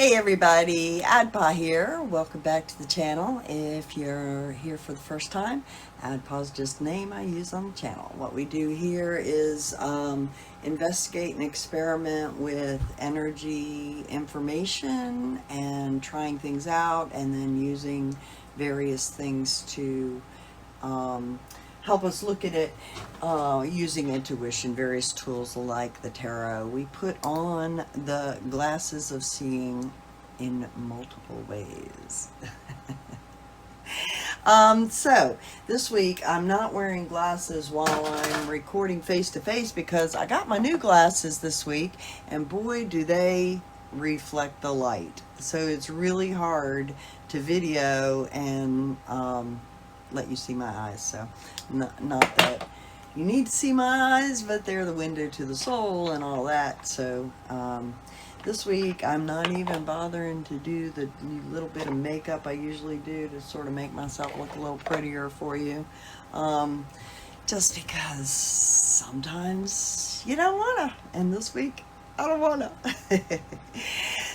Hey everybody, Adhpa here. Welcome back to the channel. If you're here for the first time, Adhpa is just a name I use on the channel. What we do here is investigate and experiment with energy information and trying things out, and then using various things to help us look at it using intuition, various tools like the tarot. We put on the glasses of seeing in multiple ways. So this week I'm not wearing glasses while I'm recording face to face because I got my new glasses this week, and boy do they reflect the light. So it's really hard to video and let you see my eyes. So not that you need to see my eyes, but they're the window to the soul and all that. So this week I'm not even bothering to do the little bit of makeup I usually do to sort of make myself look a little prettier for you, just because sometimes you don't wanna, and this week I don't wanna.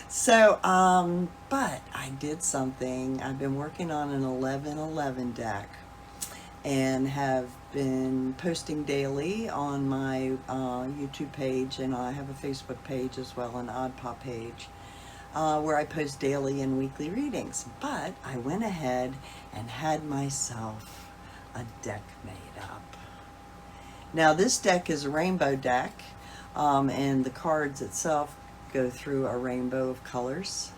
So but I did something. I've been working on an 1111 deck and have been posting daily on my YouTube page, and I have a Facebook page as well, an Adhpa page, where I post daily and weekly readings. But I went ahead and had myself a deck made up. Now this deck is a rainbow deck, and the cards itself go through a rainbow of colors.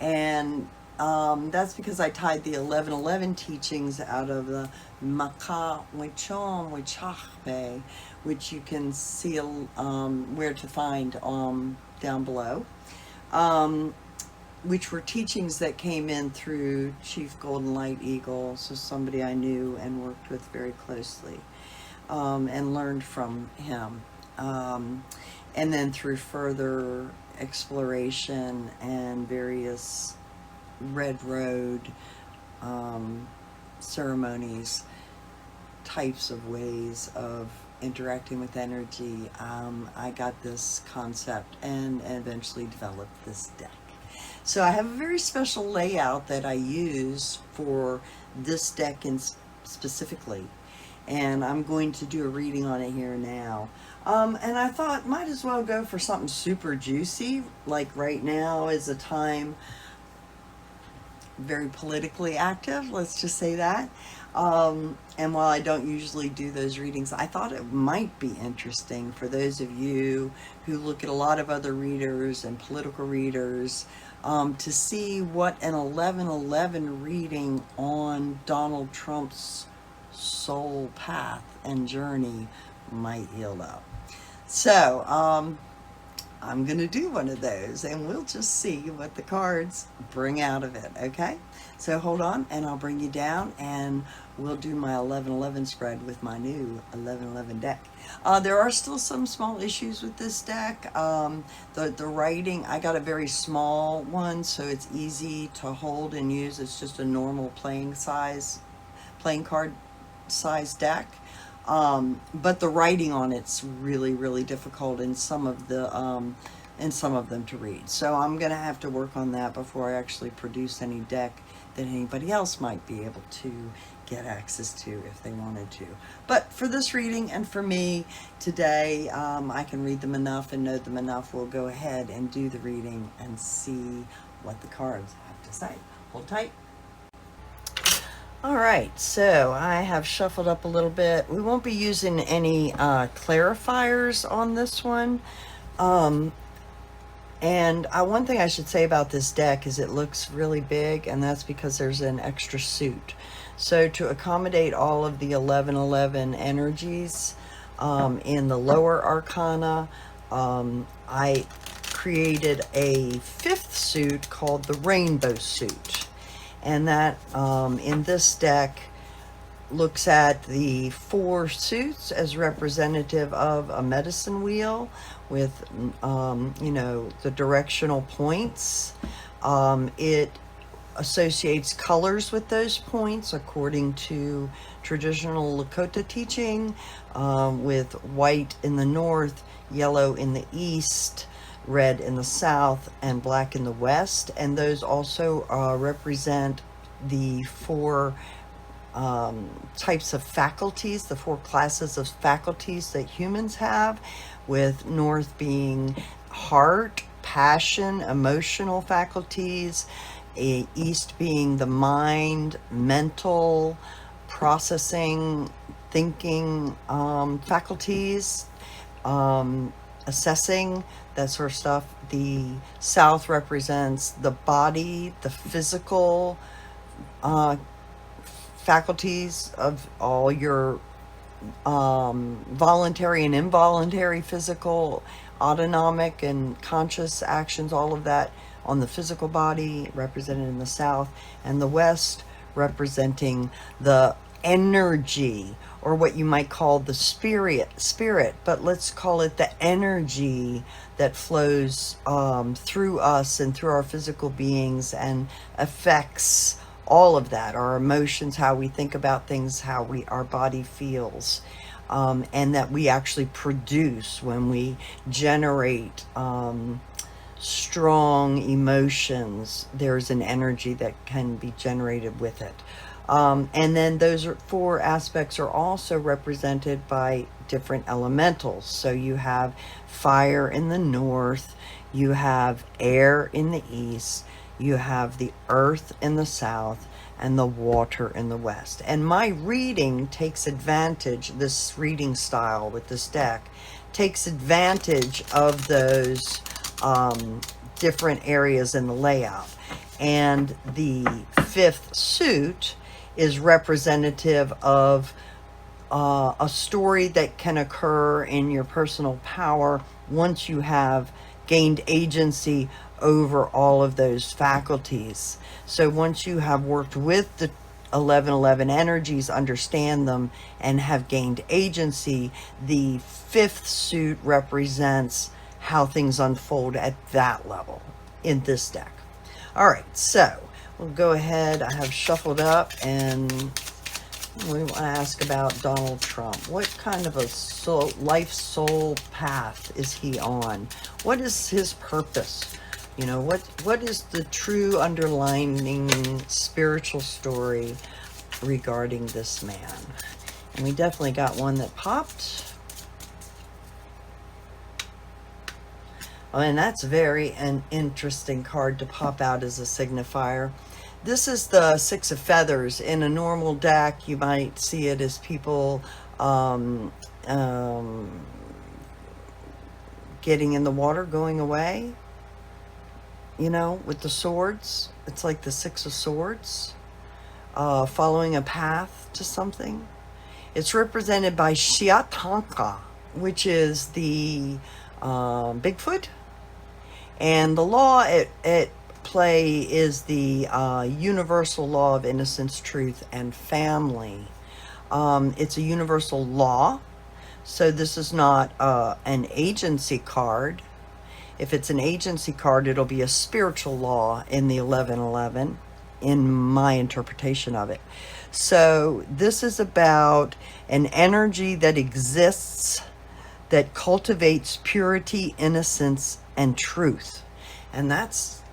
And that's because I tied the 1111 teachings out of the Maka Wichom Wichachbe, which you can see where to find down below, which were teachings that came in through Chief Golden Light Eagle, so somebody I knew and worked with very closely, and learned from him. And then through further exploration and various Red Road ceremonies, types of ways of interacting with energy, I got this concept and eventually developed this deck. So I have a very special layout that I use for this deck specifically, and I'm going to do a reading on it here now. And I thought might as well go for something super juicy, like right now is a time very politically active, let's just say that. And while I don't usually do those readings, I thought it might be interesting for those of you who look at a lot of other readers and political readers, to see what an 1111 reading on Donald Trump's soul path and journey might yield up. So I'm gonna do one of those, and we'll just see what the cards bring out of it. Okay, so hold on and I'll bring you down, and we'll do my 1111 spread with my new 1111 deck. There are still some small issues with this deck. The writing, I got a very small one, so it's easy to hold and use. It's just a normal playing card size deck. But the writing on it's really difficult in some of them to read. So I'm gonna have to work on that before I actually produce any deck that anybody else might be able to get access to if they wanted to. But for this reading and for me today, I can read them enough and know them enough. We'll go ahead and do the reading and see what the cards have to say. Hold tight. All right, so I have shuffled up a little bit. We won't be using any clarifiers on this one. And one thing I should say about this deck is it looks really big, and that's because there's an extra suit. So to accommodate all of the 1111 energies in the lower arcana, I created a fifth suit called the rainbow suit. And that in this deck looks at the 4 suits as representative of a medicine wheel with the directional points. It associates colors with those points according to traditional Lakota teaching, with white in the north, yellow in the east, red in the south, and black in the west. And those also represent the four types of faculties, the four classes of faculties that humans have, with north being heart, passion, emotional faculties, east being the mind, mental, processing, thinking faculties, assessing, that sort of stuff. The south represents the body, the physical faculties of all your voluntary and involuntary physical, autonomic and conscious actions, all of that on the physical body represented in the south, and the west representing the energy, or what you might call the spirit, but let's call it the energy that flows through us and through our physical beings and affects all of that, our emotions, how we think about things, how our body feels, and that we actually produce when we generate strong emotions. There's an energy that can be generated with it. And then those four aspects are also represented by different elementals. So you have fire in the north, you have air in the east, you have the earth in the south, and the water in the west. And my reading takes advantage, this reading style with this deck takes advantage of those different areas in the layout. And the fifth suit is representative of a story that can occur in your personal power once you have gained agency over all of those faculties. So once you have worked with the 1111 energies, understand them, and have gained agency, the fifth suit represents how things unfold at that level in this deck. All right, so we'll go ahead. I have shuffled up, and we want to ask about Donald Trump. What kind of a life soul path is he on? What is his purpose? You know, what is the true underlining spiritual story regarding this man? And we definitely got one that popped. Oh, and that's very an interesting card to pop out as a signifier. This is the Six of Feathers. In a normal deck, you might see it as people getting in the water, going away. You know, with the swords. It's like the Six of Swords. Following a path to something. It's represented by Shiatanka, which is the Bigfoot. And the law at play is the universal law of innocence, truth, and family. It's a universal law. So this is not an agency card. If it's an agency card, it'll be a spiritual law in the 1111, in my interpretation of it. So this is about an energy that exists, that cultivates purity, innocence, and truth. And that's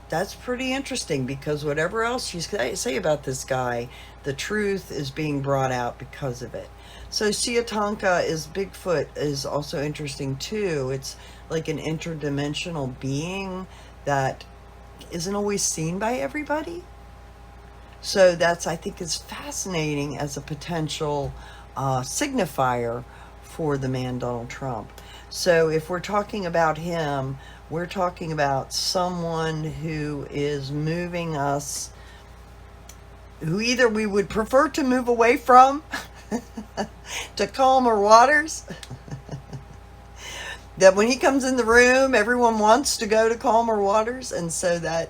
pretty interesting, because whatever else you say about this guy, the truth is being brought out because of it. So Shiatanka is Bigfoot is also interesting too. It's like an interdimensional being that isn't always seen by everybody. So that's, I think, is fascinating as a potential signifier for the man Donald Trump. So if we're talking about him, we're talking about someone who is moving us, who either we would prefer to move away from to calmer waters. That when he comes in the room, everyone wants to go to calmer waters, and so that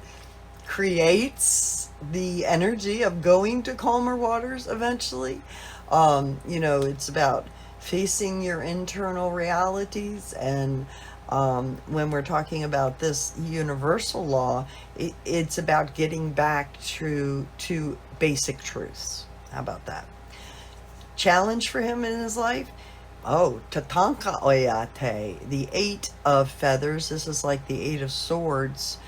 creates the energy of going to calmer waters eventually. You know, it's about facing your internal realities, and when we're talking about this universal law, it's about getting back to basic truths. How about that? Challenge for him in his life? Oh, Tatanka Oyate, the Eight of Feathers. This is like the Eight of Swords.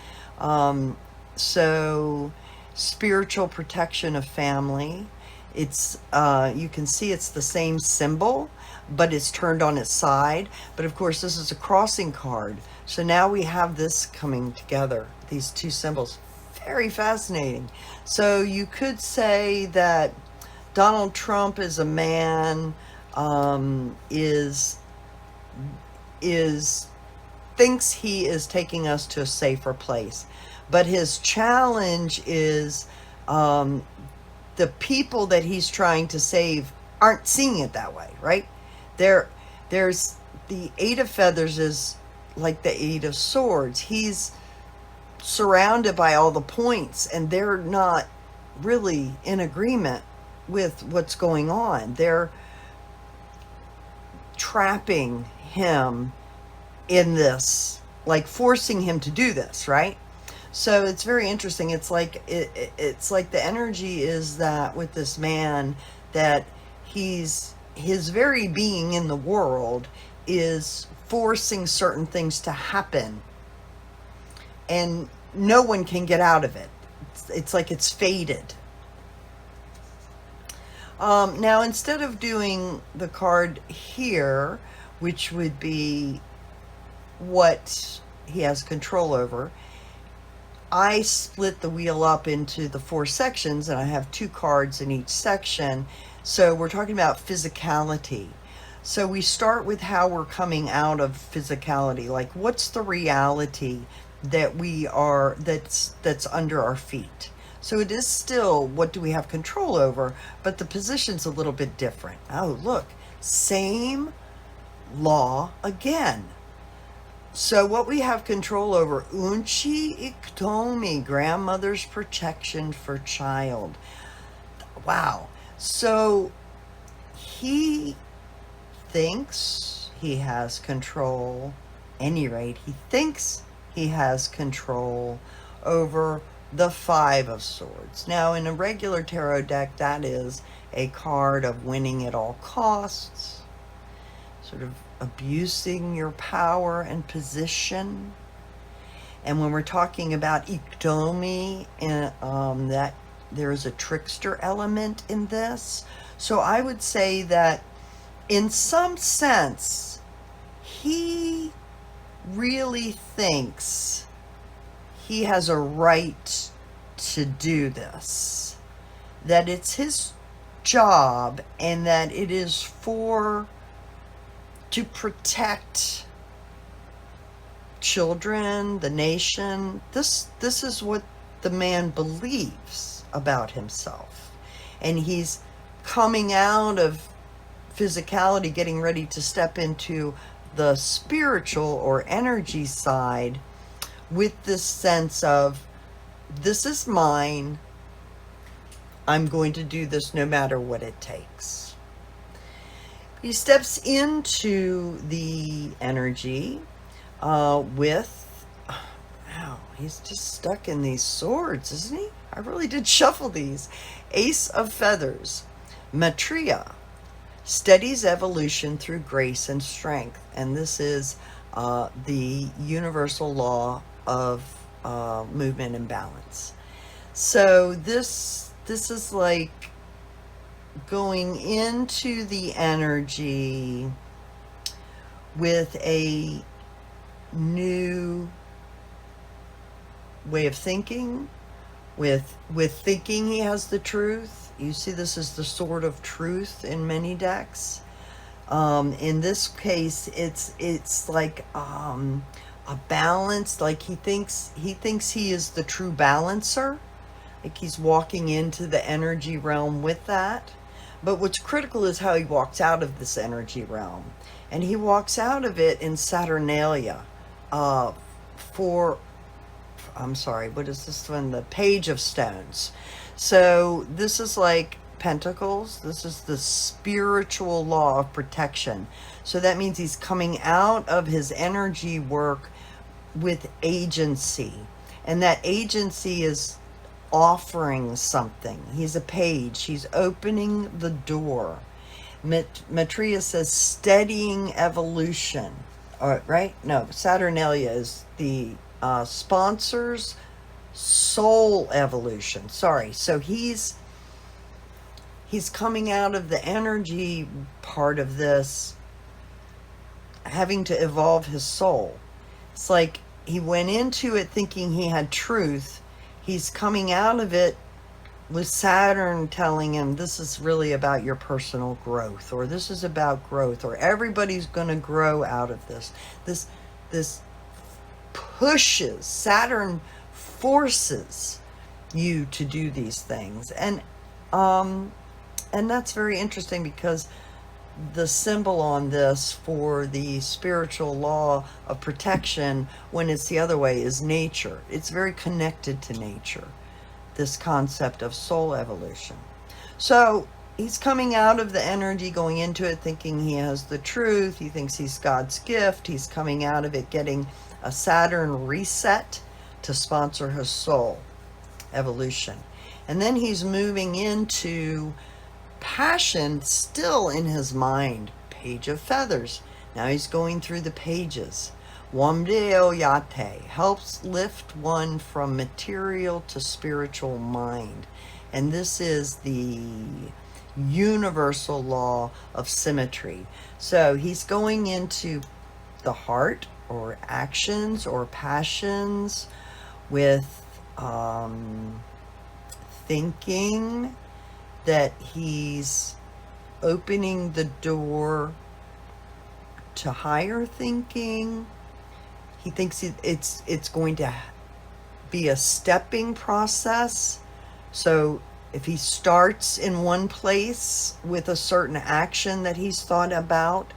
So, spiritual protection of family. It's you can see it's the same symbol, but it's turned on its side. But of course, this is a crossing card. So now we have this coming together, these two symbols. Very fascinating. So you could say that Donald Trump is a man, is thinks he is taking us to a safer place, but his challenge is the people that he's trying to save aren't seeing it that way, right? There's the Eight of Feathers is like the Eight of Swords. He's surrounded by all the points, and they're not really in agreement with what's going on. They're trapping him in this, like forcing him to do this, right? So it's very interesting. It's like it's like the energy is that with this man, that his very being in the world is forcing certain things to happen, and no one can get out of it. It's like it's fated. Now, instead of doing the card here, which would be what he has control over, I split the wheel up into the 4 sections, and I have 2 cards in each section. So we're talking about physicality. So we start with how we're coming out of physicality. Like, what's the reality that that's under our feet? So it is still, what do we have control over? But the position's a little bit different. Oh, look, same law again. So what we have control over, unchi iktomi, grandmother's protection for child. Wow. So he thinks he has control. Any rate, he thinks he has control over the 5 of Swords. Now, in a regular tarot deck, that is a card of winning at all costs, sort of abusing your power and position. And when we're talking about iktomi, that there is a trickster element in this. So I would say that in some sense, he really thinks he has a right to do this, that it's his job, and that it is to protect children, the nation. This is what the man believes about himself. And he's coming out of physicality, getting ready to step into the spiritual or energy side with this sense of, this is mine. I'm going to do this no matter what it takes. He steps into the energy with, wow, he's just stuck in these swords, isn't he? I really did shuffle these. Ace of Feathers, Maitreya, steadies evolution through grace and strength. And this is the universal law of movement and balance. So this is like going into the energy with a new way of thinking, with thinking he has the truth. You see, this is the sword of truth in many decks. In this case, it's like a balance. Like he thinks he is the true balancer. Like he's walking into the energy realm with that. But what's critical is how he walks out of this energy realm. And he walks out of it in Saturnalia. I'm sorry, what is this one? The Page of Stones. So this is like Pentacles. This is the spiritual law of protection. So that means he's coming out of his energy work with agency. And that agency is offering something. He's a page. He's opening the door. Maitreya says steadying evolution. Right? No, Saturnalia is the sponsors soul evolution. Sorry. So he's coming out of the energy part of this, having to evolve his soul. It's like he went into it thinking he had truth. He's coming out of it with Saturn telling him this is really about your personal growth, or this is about growth, or everybody's going to grow out of this. This pushes, Saturn forces you to do these things. And that's very interesting, because the symbol on this for the spiritual law of protection, when it's the other way, is nature. It's very connected to nature, this concept of soul evolution. So he's coming out of the energy, going into it thinking he has the truth. He thinks he's God's gift. He's coming out of it getting a Saturn reset to sponsor his soul evolution. And then he's moving into passion, still in his mind. Page of Feathers. Now he's going through the pages. Wamdeo Yate helps lift one from material to spiritual mind. And this is the universal law of symmetry. So he's going into the heart, or actions, or passions, with thinking that he's opening the door to higher thinking. He thinks it's going to be a stepping process. So if he starts in one place with a certain action that he's thought about,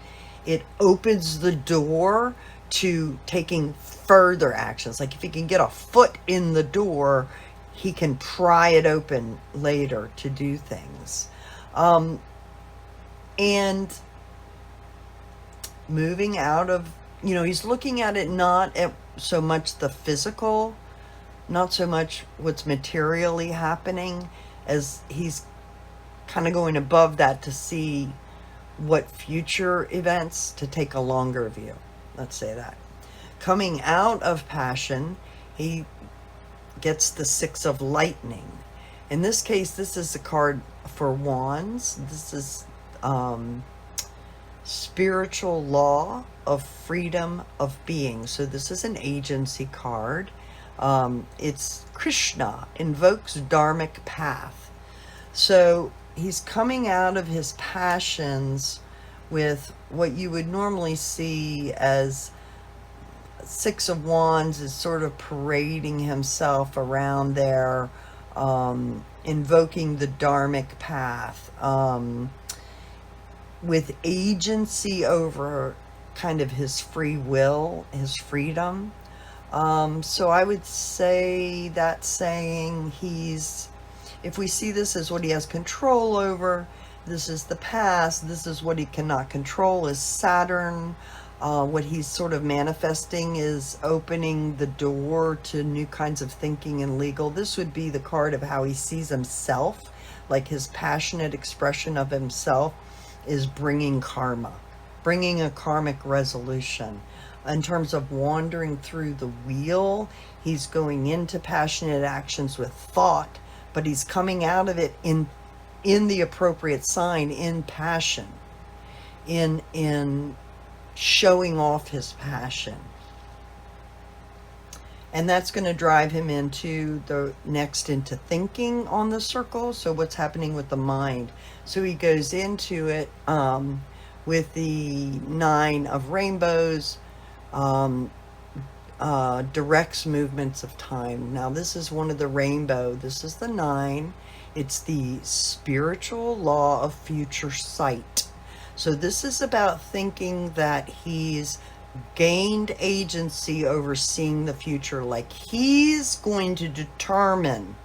it opens the door to taking further actions. Like if he can get a foot in the door, he can pry it open later to do things. And moving out of, he's looking at it not at so much the physical, not so much what's materially happening, as he's kind of going above that to see what future events, to take a longer view. Let's say that. Coming out of passion, he gets the Six of Lightning. In this case, this is a card for wands. This is spiritual law of freedom of being. So this is an agency card. It's Krishna, invokes dharmic path. So he's coming out of his passions with what you would normally see as Six of Wands, is sort of parading himself around there, invoking the dharmic path, with agency over kind of his free will, his freedom. So I would say that saying if we see this as what he has control over, this is the past, this is what he cannot control, is Saturn. What he's sort of manifesting is opening the door to new kinds of thinking and legal. This would be the card of how he sees himself, like his passionate expression of himself is bringing karma, bringing a karmic resolution. In terms of wandering through the wheel, he's going into passionate actions with thought, but he's coming out of it in the appropriate sign, in passion, in showing off his passion. And that's going to drive him into thinking on the circle. So what's happening with the mind? So he goes into it with the Nine of Rainbows, directs movements of time. Now this is one of the rainbow. This is the 9. It's the spiritual law of future sight. So this is about thinking that he's gained agency over seeing the future, like he's going to determine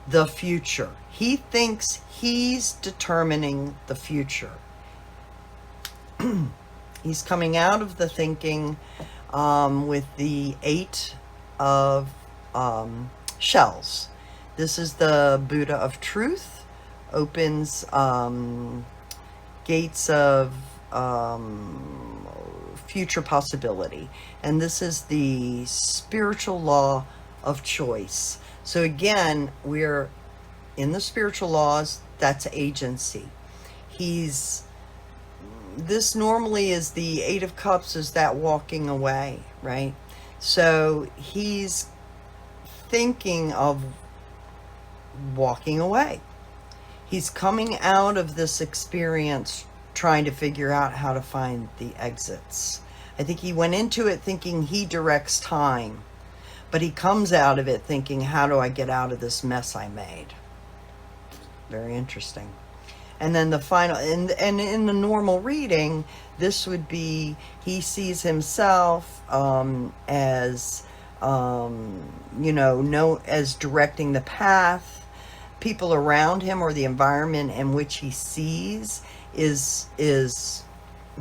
the future. He thinks he's determining the future. He's coming out of the thinking with the 8 of shells. This is the Buddha of truth. Opens gates of future possibility. And this is the spiritual law of choice. So again, we're in the spiritual laws, that's agency. This normally is the Eight of Cups, is that walking away, right? So he's thinking of walking away. He's coming out of this experience trying to figure out how to find the exits. I think he went into it thinking he directs time, but he comes out of it thinking, how do I get out of this mess I made? Very interesting. And then the final, and in the normal reading, this would be, he sees himself as, as directing the path. People around him, or the environment in which he sees, is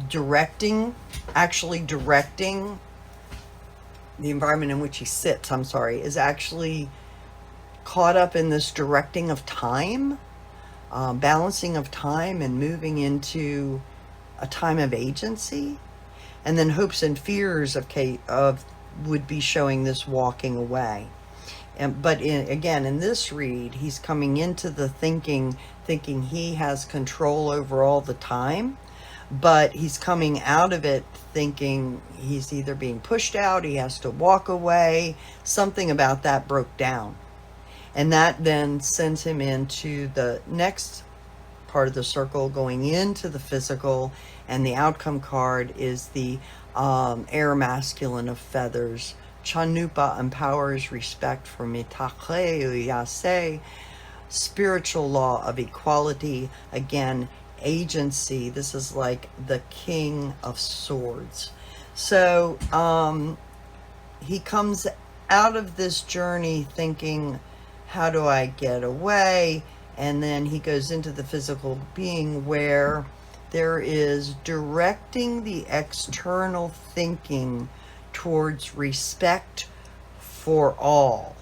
directing, actually directing. The environment in which he sits, is actually caught up in this directing of time, balancing of time, and moving into a time of agency. And then hopes and fears of would be showing this walking away. But again, in this read, he's coming into the thinking he has control over all the time, but he's coming out of it thinking he's either being pushed out, he has to walk away, something about that broke down. And that then sends him into the next part of the circle, going into the physical, and the outcome card is the air masculine of feathers. Chanupa empowers respect for mitakhe uyase, spiritual law of equality. Again, agency. This is like the King of Swords. So he comes out of this journey thinking, how do I get away? And then he goes into the physical being, where there is directing the external thinking towards respect for all,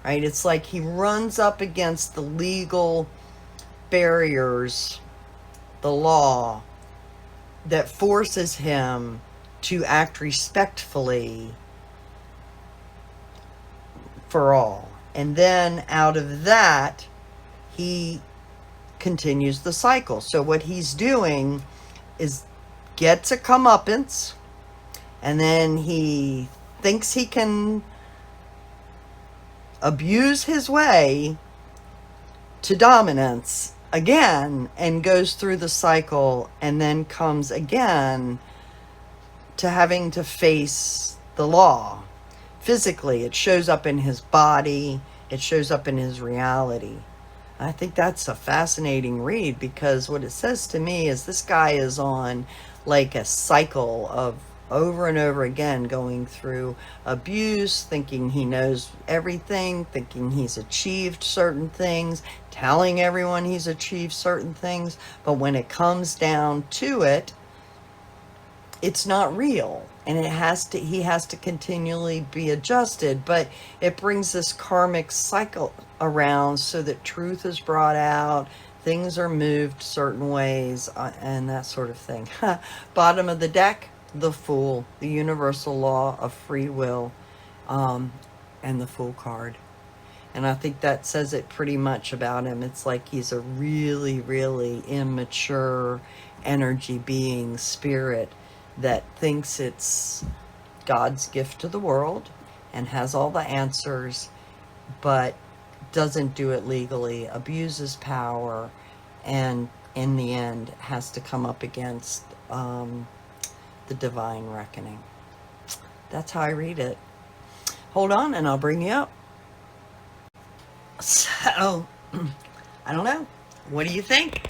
right? It's like he runs up against the legal barriers, the law, that forces him to act respectfully for all. And then out of that, he continues the cycle. So what he's doing is gets a comeuppance, and then he thinks he can abuse his way to dominance again, and goes through the cycle, and then comes again to having to face the law. Physically, it shows up in his body, it shows up in his reality. I think that's a fascinating read, because what it says to me is this guy is on like a cycle of over and over again going through abuse, thinking he knows everything, thinking he's achieved certain things, telling everyone he's achieved certain things, but when it comes down to it, it's not real, and he has to continually be adjusted. But it brings this karmic cycle around, so that truth is brought out, things are moved certain ways, and that sort of thing. Bottom of the deck, the Fool, the universal law of free will, and the Fool card. And I think that says it pretty much about him. It's like he's a really, really immature energy being, spirit, that thinks it's God's gift to the world and has all the answers, but doesn't do it legally, abuses power, and in the end has to come up against the divine reckoning. That's how I read it. Hold on and I'll bring you up. So, I don't know. What do you think?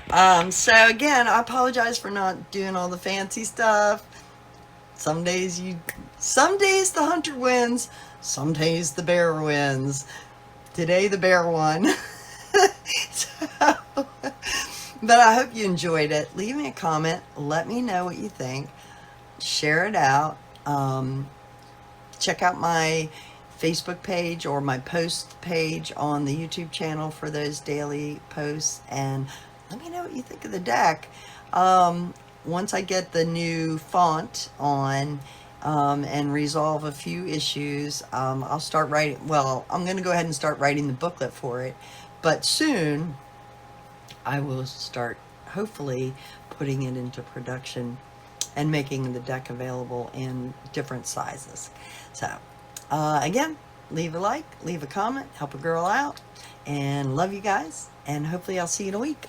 So again, I apologize for not doing all the fancy stuff. Some days the hunter wins, some days the bear wins. Today the bear won. But I hope you enjoyed it. Leave me a comment. Let me know what you think. Share it out. Check out my Facebook page or my post page on the YouTube channel for those daily posts. And let me know what you think of the deck. Once I get the new font on and resolve a few issues, I'll start writing. Well, I'm going to go ahead and start writing the booklet for it. But soon, I will start, hopefully, putting it into production and making the deck available in different sizes. So, again, leave a like, leave a comment, help a girl out, and love you guys. And hopefully I'll see you in a week.